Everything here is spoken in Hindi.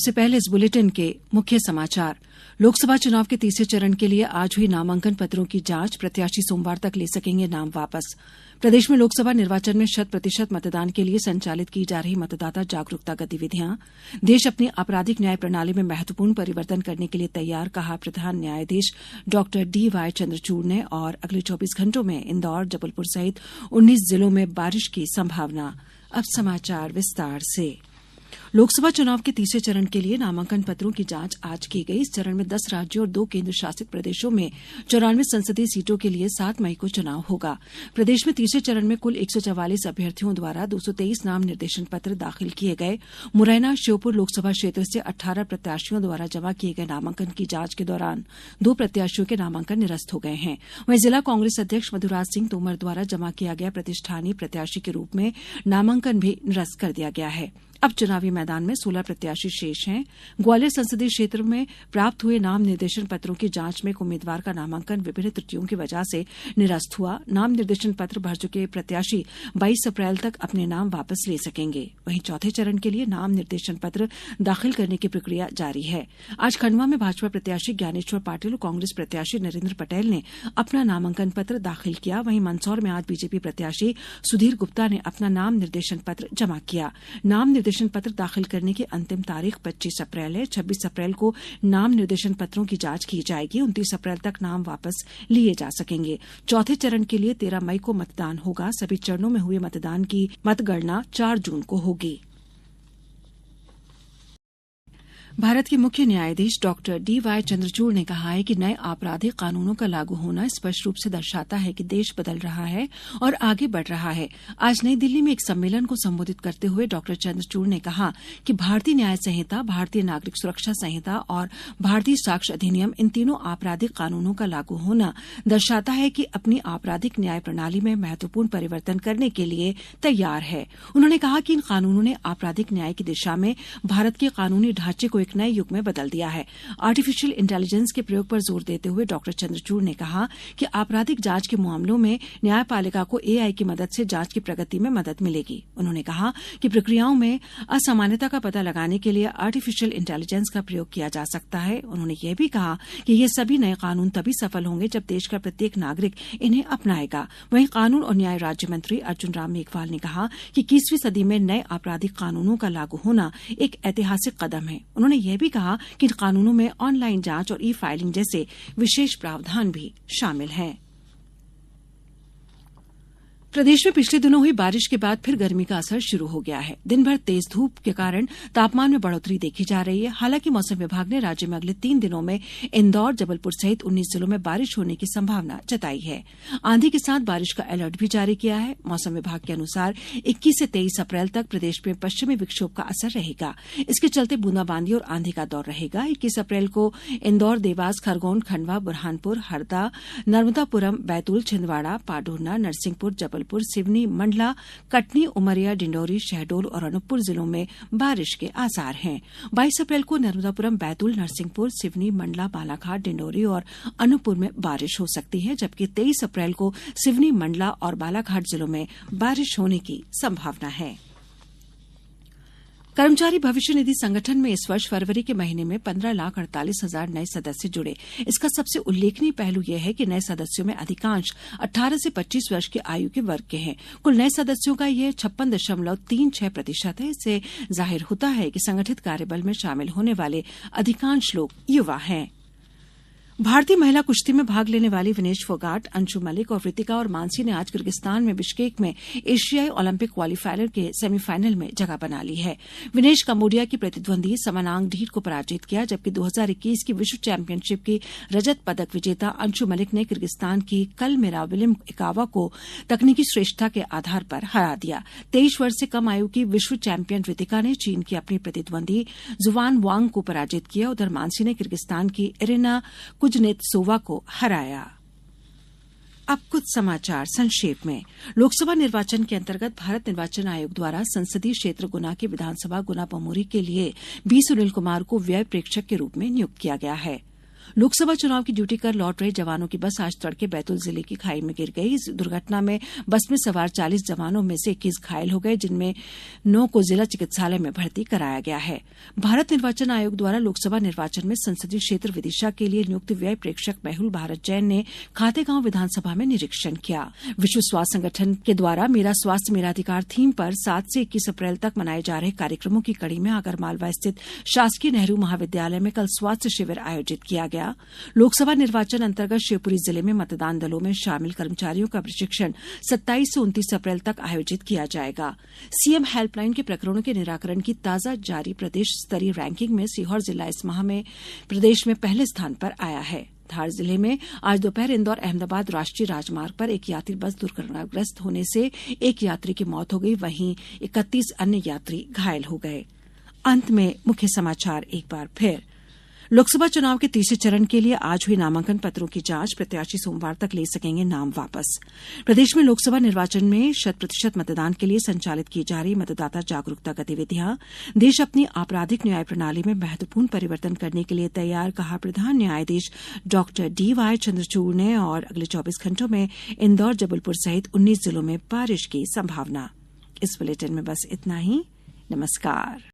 सबसे पहले इस बुलेटिन के मुख्य समाचार। लोकसभा चुनाव के तीसरे चरण के लिए आज हुई नामांकन पत्रों की जांच। प्रत्याशी सोमवार तक ले सकेंगे नाम वापस। प्रदेश में लोकसभा निर्वाचन में 100% मतदान के लिए संचालित की जा रही मतदाता जागरूकता गतिविधियां। देश अपनी आपराधिक न्याय प्रणाली में महत्वपूर्ण परिवर्तन करने के लिए तैयार, कहा प्रधान न्यायाधीश डॉ डी.वाई. चंद्रचूड़ ने। और अगले 24 घंटों में इंदौर, जबलपुर सहित 19 जिलों में बारिश की संभावना। अब समाचार विस्तार से। लोकसभा चुनाव के तीसरे चरण के लिए नामांकन पत्रों की जांच आज की गई। इस चरण में 10 राज्यों और 2 केंद्र शासित प्रदेशों में 94 संसदीय सीटों के लिए 7 मई को चुनाव होगा। प्रदेश में तीसरे चरण में कुल 144 अभ्यर्थियों द्वारा 223 नाम निर्देशन पत्र दाखिल किए गए। मुरैना, श्योपुर लोकसभा क्षेत्र से 18 प्रत्याशियों द्वारा जमा किए गए नामांकन की जांच के दौरान 2 प्रत्याशियों के नामांकन निरस्त हो गए हैं। वहीं जिला कांग्रेस अध्यक्ष मधुराज सिंह तोमर द्वारा जमा किया गया प्रतिष्ठानीय प्रत्याशी के रूप में नामांकन भी निरस्त कर दिया गया है। अब चुनावी मैदान में 16 प्रत्याशी शेष हैं। ग्वालियर संसदीय क्षेत्र में प्राप्त हुए नाम निर्देशन पत्रों की जांच में एक उम्मीदवार का नामांकन विभिन्न त्रुटियों की वजह से निरस्त हुआ। नाम निर्देशन पत्र भर चुके प्रत्याशी 22 अप्रैल तक अपने नाम वापस ले सकेंगे। वहीं चौथे चरण के लिए नाम निर्देशन पत्र दाखिल करने की प्रक्रिया जारी है। आज खंडवा में भाजपा प्रत्याशी ज्ञानेश्वर पाटिल और कांग्रेस प्रत्याशी नरेंद्र पटेल ने अपना नामांकन पत्र दाखिल किया। वहीं मंदसौर में आज बीजेपी प्रत्याशी सुधीर गुप्ता ने अपना नाम निर्देशन पत्र जमा किया। नाम निर्देशन पत्र दाखिल करने की अंतिम तारीख 25 अप्रैल है। 26 अप्रैल को नाम निर्देशन पत्रों की जांच की जाएगी। 29 अप्रैल तक नाम वापस लिए जा सकेंगे। चौथे चरण के लिए 13 मई को मतदान होगा। सभी चरणों में हुए मतदान की मतगणना 4 जून को होगी। भारत के मुख्य न्यायाधीश डॉक्टर डी.वाई. चंद्रचूड़ ने कहा है कि नए आपराधिक कानूनों का लागू होना स्पष्ट रूप से दर्शाता है कि देश बदल रहा है और आगे बढ़ रहा है। आज नई दिल्ली में एक सम्मेलन को संबोधित करते हुए डॉक्टर चंद्रचूड़ ने कहा कि भारतीय न्याय संहिता, भारतीय नागरिक सुरक्षा संहिता और भारतीय साक्ष्य अधिनियम, इन तीनों आपराधिक कानूनों का लागू होना दर्शाता है कि अपनी आपराधिक न्याय प्रणाली में महत्वपूर्ण परिवर्तन करने के लिए तैयार है। उन्होंने कहा कि इन कानूनों ने आपराधिक न्याय की दिशा में भारत के कानूनी ढांचे को एक नए युग में बदल दिया है। आर्टिफिशियल इंटेलिजेंस के प्रयोग पर जोर देते हुए डॉक्टर चंद्रचूड़ ने कहा कि आपराधिक जांच के मामलों में न्यायपालिका को एआई की मदद से जांच की प्रगति में मदद मिलेगी। उन्होंने कहा कि प्रक्रियाओं में असामान्यता का पता लगाने के लिए आर्टिफिशियल इंटेलिजेंस का प्रयोग किया जा सकता है। उन्होंने यह भी कहा कि ये सभी नए कानून तभी सफल होंगे जब देश का प्रत्येक नागरिक इन्हें अपनाएगा। वहीं कानून और न्याय राज्य मंत्री अर्जुन राम मेघवाल ने कहा कि 21वीं सदी में नए आपराधिक कानूनों का लागू होना एक ऐतिहासिक कदम है। उन्होंने यह भी कहा कि इन कानूनों में ऑनलाइन जांच और ई फाइलिंग जैसे विशेष प्रावधान भी शामिल हैं। प्रदेश में पिछले दिनों हुई बारिश के बाद फिर गर्मी का असर शुरू हो गया है। दिन भर तेज धूप के कारण तापमान में बढ़ोतरी देखी जा रही है। हालांकि मौसम विभाग ने राज्य में अगले 3 दिनों में इंदौर, जबलपुर सहित 19 जिलों में बारिश होने की संभावना जताई है। आंधी के साथ बारिश का अलर्ट भी जारी किया है। मौसम विभाग के अनुसार 21 से 23 अप्रैल तक प्रदेश में पश्चिमी विक्षोभ का असर रहेगा। इसके चलते बूंदाबांदी और आंधी का दौर रहेगा। 21 अप्रैल को इंदौर, देवास, खरगोन, खंडवा, बुरहानपुर, हरदा, नर्मदापुरम, बैतूल, छिंदवाड़ा, पाढोरना, नरसिंहपुर, जबलपुर, सिवनी, मंडला, कटनी, उमरिया, डिंडौरी, शहडोल और अनूपपुर जिलों में बारिश के आसार हैं। 22 अप्रैल को नर्मदापुरम, बैतूल, नरसिंहपुर, सिवनी, मंडला, बालाघाट, डिंडौरी और अनूपपुर में बारिश हो सकती है, जबकि 23 अप्रैल को सिवनी, मंडला और बालाघाट जिलों में बारिश होने की संभावना है। कर्मचारी भविष्य निधि संगठन में इस वर्ष फरवरी के महीने में 15,48,000 नए सदस्य जुड़े। इसका सबसे उल्लेखनीय पहलू यह है कि नए सदस्यों में अधिकांश 18 से 25 वर्ष की आयु के वर्ग के हैं। कुल नए सदस्यों का यह 56.36% है। इससे जाहिर होता है कि संगठित कार्यबल में शामिल होने वाले अधिकांश लोग युवा हैं। भारतीय महिला कुश्ती में भाग लेने वाली विनेश फोगाट, अंशु मलिक और वृतिका और मानसी ने आज किर्गिस्तान में बिश्केक में एशियाई ओलंपिक क्वालीफायर के सेमीफाइनल में जगह बना ली है। विनेश कंबोडिया की प्रतिद्वंदी समनांग ढीट को पराजित किया, जबकि 2021 की विश्व चैंपियनशिप की रजत पदक विजेता अंशु मलिक ने किर्गिस्तान की कलमिरा विलिम इकावा को तकनीकी श्रेष्ठता के आधार पर हरा दिया। 23 वर्ष से कम आयु की विश्व चैंपियन वृतिका ने चीन की अपनी प्रतिद्वंदी जुवान वांग को पराजित किया। उधर मानसी ने किर्गिस्तान की इरिना कुजनेत्सोवा को हराया। अब कुछ समाचार संक्षेप में। लोकसभा निर्वाचन के अंतर्गत भारत निर्वाचन आयोग द्वारा संसदीय क्षेत्र गुना के विधानसभा गुना बमोरी के लिए बी सुनील कुमार को व्यय प्रेक्षक के रूप में नियुक्त किया गया है। लोकसभा चुनाव की ड्यूटी कर लौट रहे जवानों की बस आज तड़के बैतूल जिले की खाई में गिर गई। इस दुर्घटना में बस में सवार 40 जवानों में से 21 घायल हो गए, जिनमें 9 को जिला चिकित्सालय में भर्ती कराया गया है। भारत निर्वाचन आयोग द्वारा लोकसभा निर्वाचन में संसदीय क्षेत्र विदिशा के लिए नियुक्त व्यय प्रेक्षक मेहुल भारत जैन ने खातेगांव विधानसभा में निरीक्षण किया। विश्व स्वास्थ्य संगठन के द्वारा मेरा स्वास्थ्य मेरा अधिकार थीम पर 7 से 21 अप्रैल तक मनाए जा रहे कार्यक्रमों की कड़ी में आगरमालवा स्थित शासकीय नेहरू महाविद्यालय में कल स्वास्थ्य शिविर आयोजित किया गया। लोकसभा निर्वाचन अंतर्गत शिवपुरी जिले में मतदान दलों में शामिल कर्मचारियों का प्रशिक्षण 27 से 29 अप्रैल तक आयोजित किया जाएगा। सीएम हेल्पलाइन के प्रकरणों के निराकरण की ताजा जारी प्रदेश स्तरीय रैंकिंग में सीहोर जिला इस माह में प्रदेश में पहले स्थान पर आया है। धार जिले में आज दोपहर इंदौर अहमदाबाद राष्ट्रीय राजमार्ग पर एक यात्री बस दुर्घटनाग्रस्त होने से एक यात्री की मौत हो गई, वहीं 31 अन्य यात्री घायल हो गए। अंत में मुख्य समाचार एक बार फिर। लोकसभा चुनाव के तीसरे चरण के लिए आज हुई नामांकन पत्रों की जांच, प्रत्याशी सोमवार तक ले सकेंगे नाम वापस। प्रदेश में लोकसभा निर्वाचन में 100% मतदान के लिए संचालित की जा रही मतदाता जागरूकता गतिविधियां। देश अपनी आपराधिक न्याय प्रणाली में महत्वपूर्ण परिवर्तन करने के लिए तैयार, कहा प्रधान न्यायाधीश डॉक्टर DY चंद्रचूड़ ने। और अगले 24 घंटों में इंदौर, जबलपुर सहित 19 जिलों में बारिश की संभावना। इस बुलेटिन में बस इतना ही। नमस्कार।